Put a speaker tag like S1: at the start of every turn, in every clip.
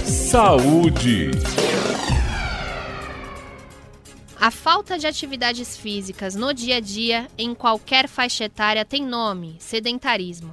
S1: Saúde.
S2: A falta de atividades físicas no dia a dia, em qualquer faixa etária, tem nome: sedentarismo.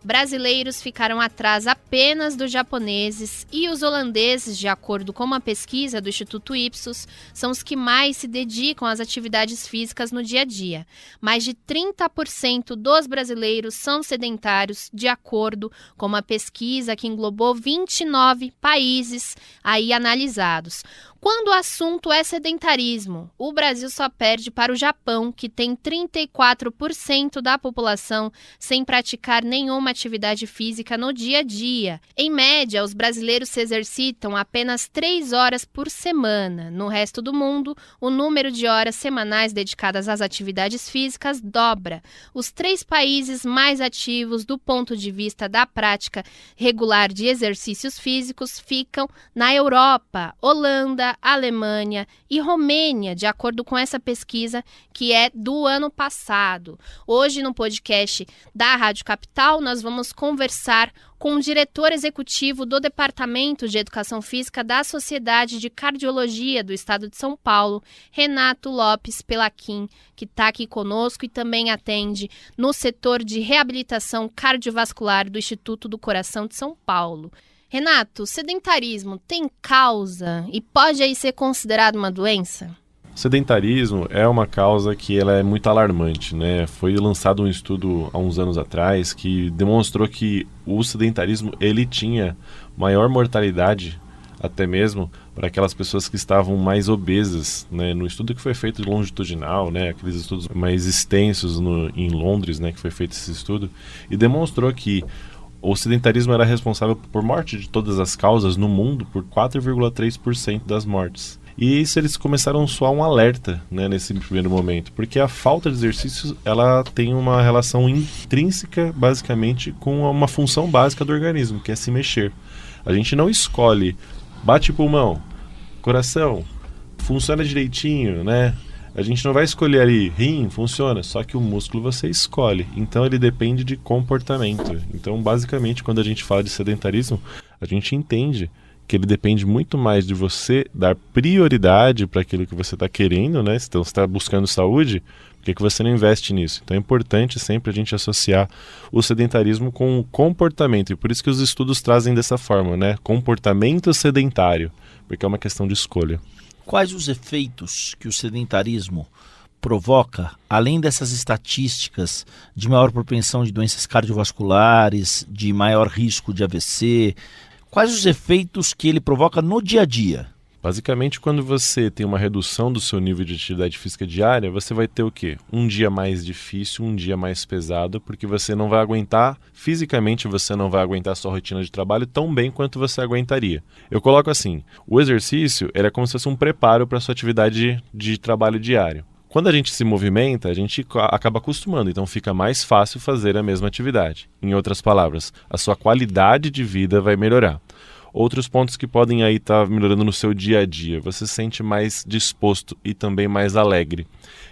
S2: Brasileiros ficaram atrás apenas dos japoneses e os holandeses, de acordo com uma pesquisa do Instituto Ipsos, são os que mais se dedicam às atividades físicas no dia a dia. Mais de 30% dos brasileiros são sedentários, de acordo com uma pesquisa que englobou 29 países aí analisados. Quando o assunto é sedentarismo, o Brasil só perde para o Japão, que tem 34% da população sem praticar nenhuma atividade física no dia a dia. Em média, os brasileiros se exercitam apenas 3 horas por semana. No resto do mundo, o número de horas semanais dedicadas às atividades físicas dobra. Os 3 países mais ativos do ponto de vista da prática regular de exercícios físicos ficam na Europa: Holanda, Alemanha e Romênia, de acordo com essa pesquisa que é do ano passado. Hoje, no podcast da Rádio Capital, nós vamos conversar com o diretor executivo do Departamento de Educação Física da Sociedade de Cardiologia do Estado de São Paulo, Renato Lopes Pelaquim, que está aqui conosco e também atende no setor de reabilitação cardiovascular do Instituto do Coração de São Paulo. Renato, o sedentarismo tem causa e pode aí ser considerado uma doença?
S3: O sedentarismo é uma causa que ela é muito alarmante, né? Foi lançado um estudo há uns anos atrás que demonstrou que o sedentarismo ele tinha maior mortalidade, até mesmo para aquelas pessoas que estavam mais obesas, né? No estudo que foi feito longitudinal, né? Aqueles estudos mais extensos em Londres, né? Que foi feito esse estudo, e demonstrou que o sedentarismo era responsável por morte de todas as causas no mundo por 4,3% das mortes. E isso eles começaram a soar um alerta, né, nesse primeiro momento, porque a falta de exercícios ela tem uma relação intrínseca, basicamente, com uma função básica do organismo, que é se mexer. A gente não escolhe, bate pulmão, coração, funciona direitinho, né? A gente não vai escolher ali, rim, funciona, só que o músculo você escolhe. Então ele depende de comportamento. Então, basicamente, quando a gente fala de sedentarismo, a gente entende que ele depende muito mais de você dar prioridade para aquilo que você está querendo, né? Então, você está buscando saúde, por que você não investe nisso? Então é importante sempre a gente associar o sedentarismo com o comportamento. E por isso que os estudos trazem dessa forma, né? Comportamento sedentário, porque é uma questão de escolha.
S4: Quais os efeitos que o sedentarismo provoca, além dessas estatísticas de maior propensão de doenças cardiovasculares, de maior risco de AVC? Quais os efeitos que ele provoca no dia a dia?
S3: Basicamente, quando você tem uma redução do seu nível de atividade física diária, você vai ter o quê? Um dia mais difícil, um dia mais pesado, porque você não vai aguentar, fisicamente você não vai aguentar a sua rotina de trabalho tão bem quanto você aguentaria. Eu coloco assim, o exercício ele é como se fosse um preparo para a sua atividade de trabalho diário. Quando a gente se movimenta, a gente acaba acostumando, então fica mais fácil fazer a mesma atividade. Em outras palavras, a sua qualidade de vida vai melhorar. Outros pontos que podem aí estar melhorando no seu dia a dia. Você se sente mais disposto e também mais alegre.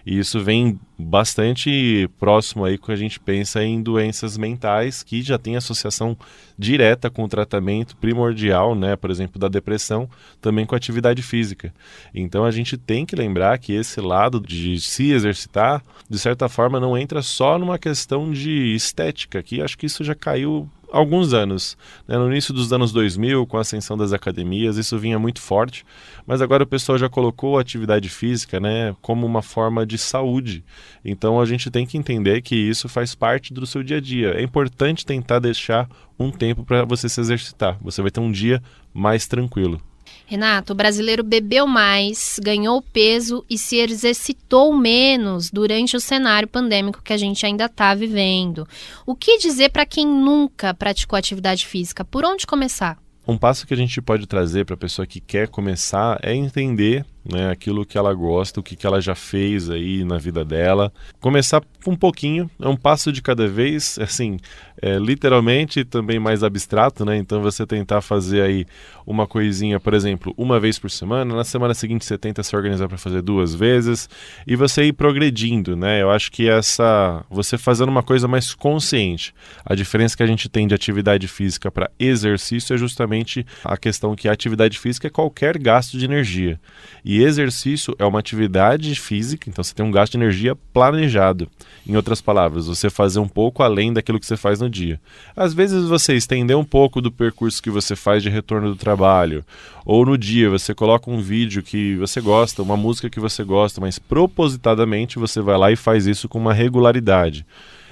S3: E isso vem bastante próximo aí quando a gente pensa em doenças mentais que já tem associação direta com o tratamento primordial, né? Por exemplo, da depressão, também com a atividade física. Então a gente tem que lembrar que esse lado de se exercitar, de certa forma, não entra só numa questão de estética, que acho que isso já caiu alguns anos, né? No início dos anos 2000, com a ascensão das academias, isso vinha muito forte, mas agora o pessoal já colocou a atividade física, né, como uma forma de saúde. Então a gente tem que entender que isso faz parte do seu dia a dia. É importante tentar deixar um tempo para você se exercitar. Você vai ter um dia mais tranquilo.
S2: Renato, o brasileiro bebeu mais, ganhou peso e se exercitou menos durante o cenário pandêmico que a gente ainda está vivendo. O que dizer para quem nunca praticou atividade física? Por onde começar?
S3: Um passo que a gente pode trazer para a pessoa que quer começar é entender né? Aquilo que ela gosta, o que ela já fez aí na vida dela. Começar com um pouquinho, é um passo de cada vez, assim, literalmente também mais abstrato, né? Então você tentar fazer aí uma coisinha, por exemplo, uma vez por semana, na semana seguinte você tenta se organizar para fazer 2 vezes e você ir progredindo, né? Eu acho que você fazendo uma coisa mais consciente. A diferença que a gente tem de atividade física para exercício é justamente a questão que a atividade física é qualquer gasto de energia. E exercício é uma atividade física, então você tem um gasto de energia planejado. Em outras palavras, você fazer um pouco além daquilo que você faz no dia. Às vezes você estender um pouco do percurso que você faz de retorno do trabalho, ou no dia você coloca um vídeo que você gosta, uma música que você gosta, mas propositadamente você vai lá e faz isso com uma regularidade.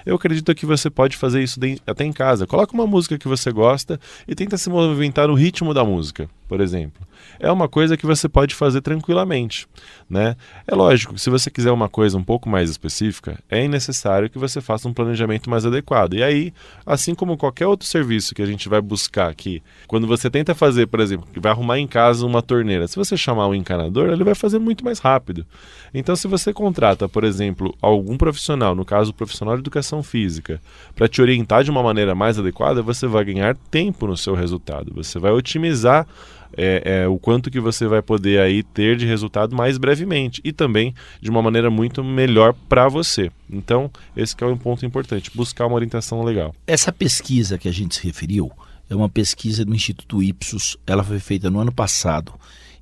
S3: Eu acredito que você pode fazer isso até em casa. Coloca uma música que você gosta e tenta se movimentar no ritmo da música, por exemplo. É uma coisa que você pode fazer tranquilamente, né? É lógico que se você quiser uma coisa um pouco mais específica, é necessário que você faça um planejamento mais adequado. E aí, assim como qualquer outro serviço que a gente vai buscar aqui, quando você tenta fazer, por exemplo, que vai arrumar em casa uma torneira, se você chamar um encanador, ele vai fazer muito mais rápido. Então, se você contrata, por exemplo, algum profissional, no caso, o profissional de educação física, para te orientar de uma maneira mais adequada, você vai ganhar tempo no seu resultado. Você vai otimizar o quanto que você vai poder aí ter de resultado mais brevemente e também de uma maneira muito melhor para você. Então, esse que é um ponto importante, buscar uma orientação legal.
S4: Essa pesquisa que a gente se referiu é uma pesquisa do Instituto Ipsos, ela foi feita no ano passado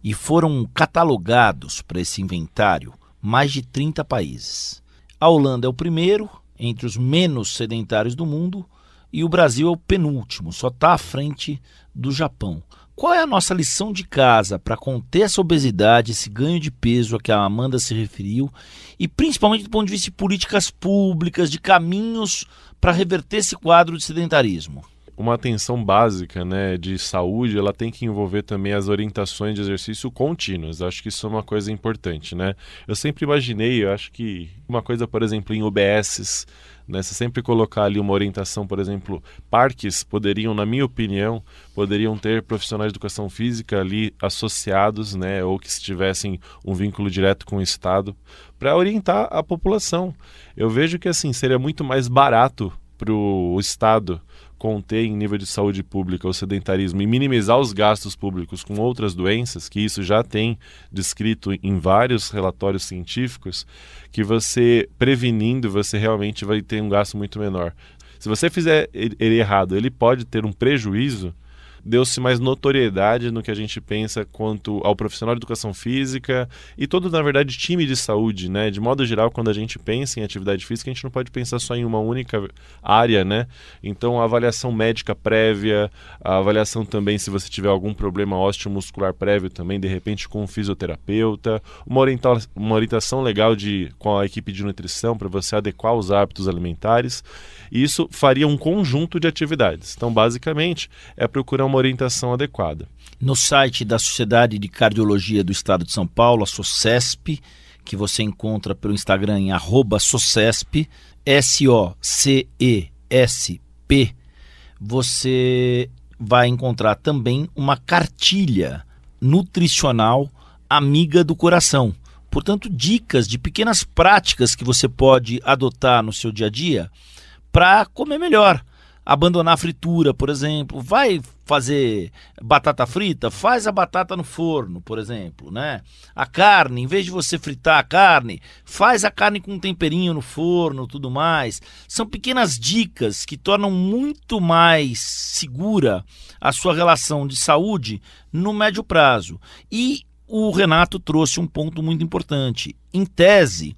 S4: e foram catalogados para esse inventário mais de 30 países. A Holanda é o primeiro entre os menos sedentários do mundo e o Brasil é o penúltimo, só está à frente do Japão. Qual é a nossa lição de casa para conter essa obesidade, esse ganho de peso a que a Amanda se referiu e principalmente do ponto de vista de políticas públicas, de caminhos para reverter esse quadro de sedentarismo?
S3: Uma atenção básica, né, de saúde, ela tem que envolver também as orientações de exercício contínuas. Acho que isso é uma coisa importante, né? Eu sempre imaginei, eu acho que uma coisa, por exemplo, em UBSs, né, se sempre colocar ali uma orientação, por exemplo, parques poderiam, na minha opinião, poderiam ter profissionais de educação física ali associados, né, ou que tivessem um vínculo direto com o Estado, para orientar a população. Eu vejo que assim seria muito mais barato para o Estado conter em nível de saúde pública o sedentarismo e minimizar os gastos públicos com outras doenças, que isso já tem descrito em vários relatórios científicos, que você prevenindo, você realmente vai ter um gasto muito menor. Se você fizer ele errado, ele pode ter um prejuízo, deu-se mais notoriedade no que a gente pensa quanto ao profissional de educação física e todo, na verdade, time de saúde, né? De modo geral, quando a gente pensa em atividade física, a gente não pode pensar só em uma única área, né? Então, a avaliação médica prévia, a avaliação também se você tiver algum problema osteomuscular prévio também, de repente com um fisioterapeuta, uma orientação legal com a equipe de nutrição para você adequar os hábitos alimentares. E isso faria um conjunto de atividades. Então, basicamente, é procurar uma orientação adequada.
S4: No site da Sociedade de Cardiologia do Estado de São Paulo, a SOCESP, que você encontra pelo Instagram em @SOCESP, SOCESP, você vai encontrar também uma cartilha nutricional amiga do coração. Portanto, dicas de pequenas práticas que você pode adotar no seu dia a dia para comer melhor. Abandonar a fritura, por exemplo. Vai fazer batata frita? Faz a batata no forno, por exemplo, né? A carne, em vez de você fritar a carne, faz a carne com um temperinho no forno, tudo mais. São pequenas dicas que tornam muito mais segura a sua relação de saúde no médio prazo. E o Renato trouxe um ponto muito importante. Em tese,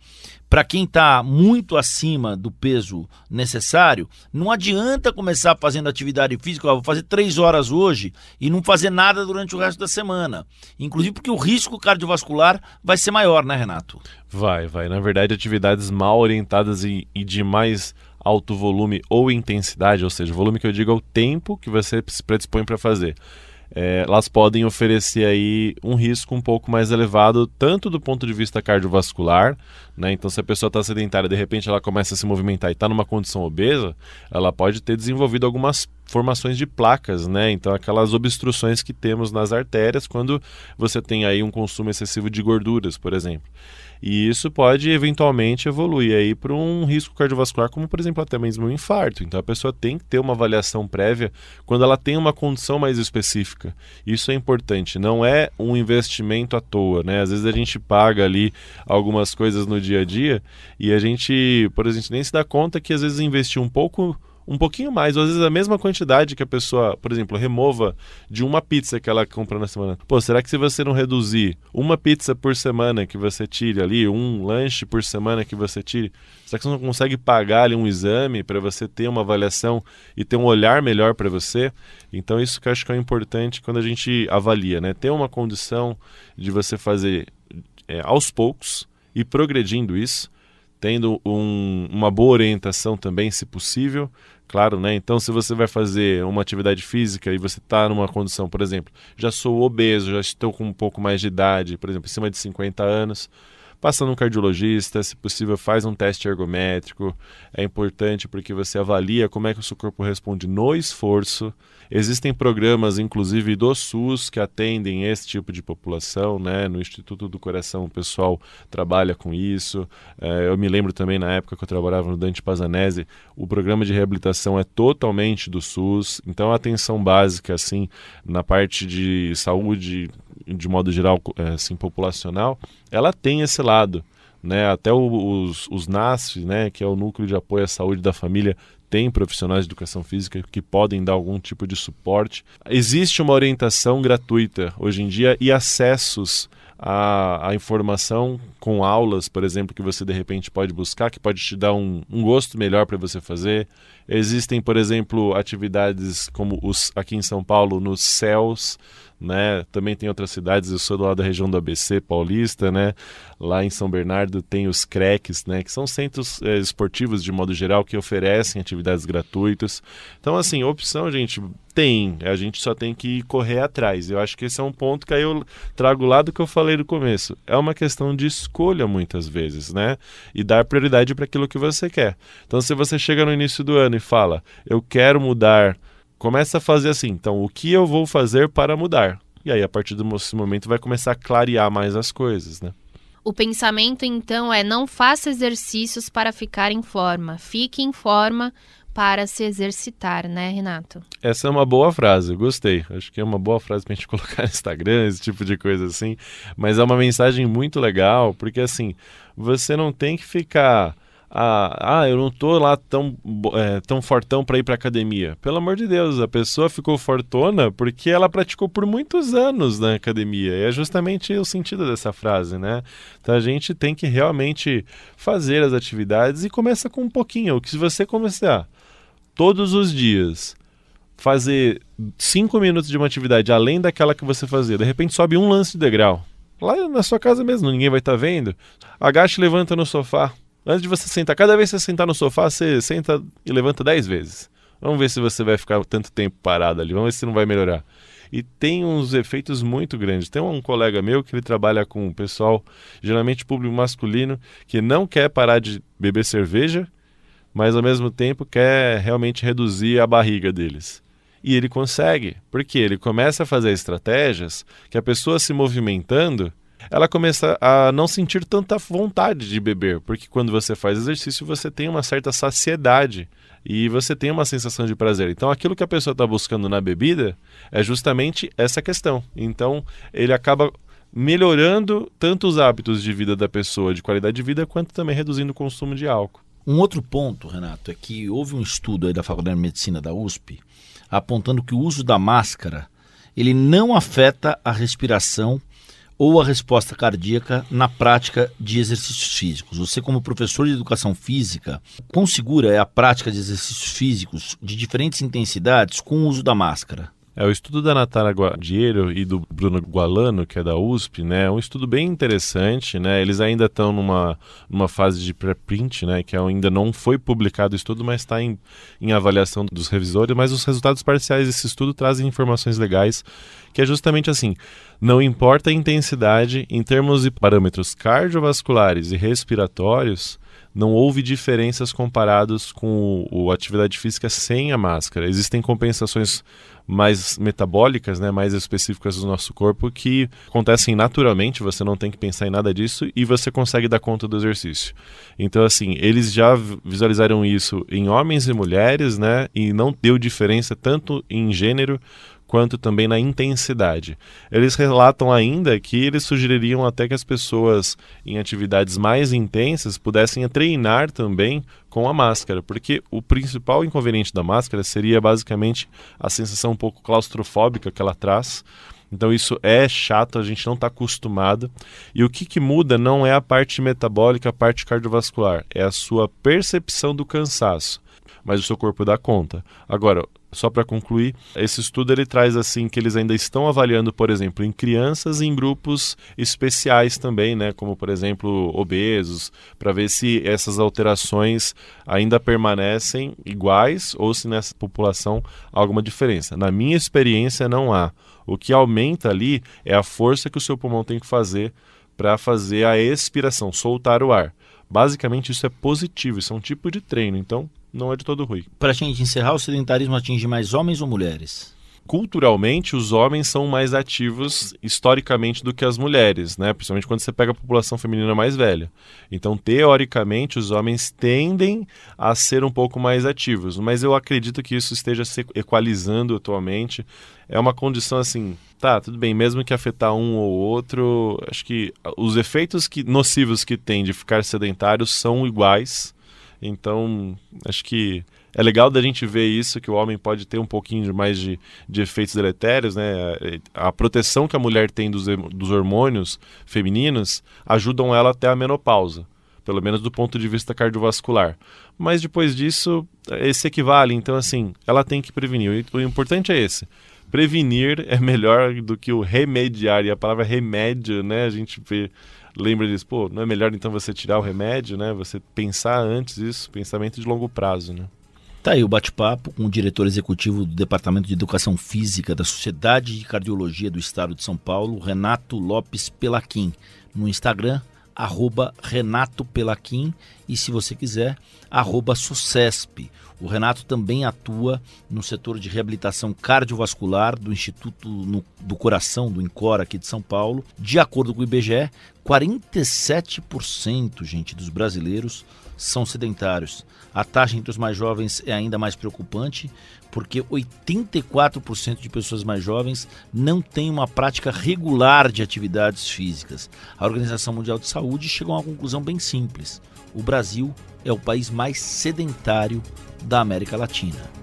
S4: para quem está muito acima do peso necessário, não adianta começar fazendo atividade física, vou fazer 3 horas hoje e não fazer nada durante o resto da semana. Inclusive porque o risco cardiovascular vai ser maior, né, Renato?
S3: Vai. Na verdade, atividades mal orientadas e de mais alto volume ou intensidade, ou seja, o volume que eu digo é o tempo que você se predispõe para fazer. Elas podem oferecer aí um risco um pouco mais elevado, tanto do ponto de vista cardiovascular, né? Então, se a pessoa está sedentária, de repente ela começa a se movimentar e está numa condição obesa, ela pode ter desenvolvido algumas formações de placas, né? Então aquelas obstruções que temos nas artérias quando você tem aí um consumo excessivo de gorduras, por exemplo. E isso pode eventualmente evoluir aí para um risco cardiovascular, como por exemplo até mesmo um infarto. Então a pessoa tem que ter uma avaliação prévia quando ela tem uma condição mais específica. Isso é importante, não é um investimento à toa, né? Às vezes a gente paga ali algumas coisas no dia a dia e a gente, por exemplo, nem se dá conta que às vezes investir um pouquinho mais, ou às vezes a mesma quantidade que a pessoa, por exemplo, remova de uma pizza que ela compra na semana. Pô, será que se você não reduzir uma pizza por semana que você tire ali, um lanche por semana que você tire, será que você não consegue pagar ali um exame para você ter uma avaliação e ter um olhar melhor para você? Então isso que eu acho que é importante quando a gente avalia, né? Ter uma condição de você fazer aos poucos e progredindo isso, tendo uma boa orientação também, se possível, claro, né? Então, se você vai fazer uma atividade física e você está numa condição, por exemplo, já sou obeso, já estou com um pouco mais de idade, por exemplo, acima de 50 anos, passa num cardiologista, se possível faz um teste ergométrico, é importante porque você avalia como é que o seu corpo responde no esforço. Existem programas, inclusive do SUS, que atendem esse tipo de população, né? No Instituto do Coração o pessoal trabalha com isso. Eu me lembro também na época que eu trabalhava no Dante Pazanese, o programa de reabilitação é totalmente do SUS, então a atenção básica, assim, na parte de saúde, de modo geral, assim, populacional, ela tem esse lado, né? Até os NASF, né, que é o Núcleo de Apoio à Saúde da Família, tem profissionais de educação física que podem dar algum tipo de suporte. Existe uma orientação gratuita hoje em dia e acessos à informação com aulas, por exemplo, que você de repente pode buscar, que pode te dar um gosto melhor para você fazer. Existem, por exemplo, atividades como aqui em São Paulo, nos CELS, né? Também tem outras cidades, eu sou do lado da região do ABC paulista, né? Lá em São Bernardo tem os CRECs, né? Que são centros esportivos de modo geral que oferecem atividades gratuitas. Então, assim, opção, gente, tem, a gente só tem que correr atrás. Eu acho que esse é um ponto que aí eu trago lá do que eu falei no começo. É uma questão de escolha muitas vezes, né? E dar prioridade para aquilo que você quer. Então, se você chega no início do ano e fala, eu quero mudar, começa a fazer assim, então, o que eu vou fazer para mudar? E aí, a partir desse momento, vai começar a clarear mais as coisas, né?
S2: O pensamento, então, é não faça exercícios para ficar em forma, fique em forma para se exercitar, né, Renato?
S3: Essa é uma boa frase, eu gostei. Acho que é uma boa frase pra gente colocar no Instagram, esse tipo de coisa assim. Mas é uma mensagem muito legal, porque assim, você não tem que ficar... eu não tô lá tão fortão para ir para academia. Pelo amor de Deus, a pessoa ficou fortona porque ela praticou por muitos anos na academia. E é justamente o sentido dessa frase, né? Então a gente tem que realmente fazer as atividades e começa com um pouquinho. Que se você começar todos os dias fazer 5 minutos de uma atividade além daquela que você fazia, de repente sobe um lance de degrau. Lá na sua casa mesmo, ninguém vai estar vendo. Agacha e levanta no sofá. Antes de você sentar, cada vez que você sentar no sofá, você senta e levanta 10 vezes. Vamos ver se você vai ficar tanto tempo parado ali, vamos ver se não vai melhorar. E tem uns efeitos muito grandes. Tem um colega meu que ele trabalha com o pessoal, geralmente público masculino, que não quer parar de beber cerveja, mas ao mesmo tempo quer realmente reduzir a barriga deles. E ele consegue, porque ele começa a fazer estratégias que a pessoa se movimentando, ela começa a não sentir tanta vontade de beber, porque quando você faz exercício você tem uma certa saciedade e você tem uma sensação de prazer. Então aquilo que a pessoa está buscando na bebida é justamente essa questão. Então ele acaba melhorando tanto os hábitos de vida da pessoa, de qualidade de vida, quanto também reduzindo o consumo de álcool.
S4: Um outro ponto, Renato, é que houve um estudo aí da Faculdade de Medicina da USP apontando que o uso da máscara ele não afeta a respiração ou a resposta cardíaca na prática de exercícios físicos. Você, como professor de educação física, quão segura é a prática de exercícios físicos de diferentes intensidades com o uso da máscara?
S3: O estudo da Natália Guadiero e do Bruno Gualano, que é da USP, né, é um estudo bem interessante, né, eles ainda estão numa fase de pré-print, né, que ainda não foi publicado o estudo, mas está em avaliação dos revisores, mas os resultados parciais desse estudo trazem informações legais, que é justamente assim, não importa a intensidade, em termos de parâmetros cardiovasculares e respiratórios, não houve diferenças comparadas com a atividade física sem a máscara. Existem compensações mais metabólicas, né, mais específicas do nosso corpo, que acontecem naturalmente, você não tem que pensar em nada disso e você consegue dar conta do exercício. Então, assim, eles já visualizaram isso em homens e mulheres, né, e não deu diferença tanto em gênero quanto também na intensidade. Eles relatam ainda que eles sugeririam até que as pessoas em atividades mais intensas pudessem treinar também com a máscara, porque o principal inconveniente da máscara seria basicamente a sensação um pouco claustrofóbica que ela traz. Então isso é chato, a gente não está acostumado. E o que muda não é a parte metabólica, a parte cardiovascular, é a sua percepção do cansaço. Mas o seu corpo dá conta. Agora, só para concluir, esse estudo ele traz assim que eles ainda estão avaliando, por exemplo, em crianças e em grupos especiais também, né, como por exemplo obesos, para ver se essas alterações ainda permanecem iguais ou se nessa população há alguma diferença. Na minha experiência não há. O que aumenta ali é a força que o seu pulmão tem que fazer para fazer a expiração, soltar o ar. Basicamente isso é positivo, isso é um tipo de treino, então não é de todo ruim.
S4: Para a gente encerrar, o sedentarismo atinge mais homens ou mulheres?
S3: Culturalmente, os homens são mais ativos historicamente do que as mulheres, né? Principalmente quando você pega a população feminina mais velha. Então, teoricamente, os homens tendem a ser um pouco mais ativos, mas eu acredito que isso esteja se equalizando atualmente. É uma condição assim, tá, tudo bem, mesmo que afetar um ou outro, acho que os efeitos nocivos que tem de ficar sedentário são iguais. Então, acho que é legal da gente ver isso, que o homem pode ter um pouquinho mais de efeitos deletérios, né? A proteção que a mulher tem dos hormônios femininos ajudam ela até a menopausa, pelo menos do ponto de vista cardiovascular. Mas depois disso, esse equivale. Então, assim, ela tem que prevenir. O importante é esse. Prevenir é melhor do que o remediar. E a palavra remédio, né? A gente lembra disso, pô, não é melhor então você tirar o remédio, né? Você pensar antes isso, pensamento de longo prazo, né?
S4: Tá aí o bate-papo com o diretor executivo do Departamento de Educação Física da Sociedade de Cardiologia do Estado de São Paulo, Renato Lopes Pelaquim. No Instagram, @Renato Pelaquim, e se você quiser, @Sucesp. O Renato também atua no setor de reabilitação cardiovascular do Instituto do Coração, do INCOR, aqui de São Paulo. De acordo com o IBGE, 47%, gente, dos brasileiros são sedentários. A taxa entre os mais jovens é ainda mais preocupante, porque 84% de pessoas mais jovens não têm uma prática regular de atividades físicas. A Organização Mundial de Saúde chegou a uma conclusão bem simples: o Brasil é o país mais sedentário da América Latina.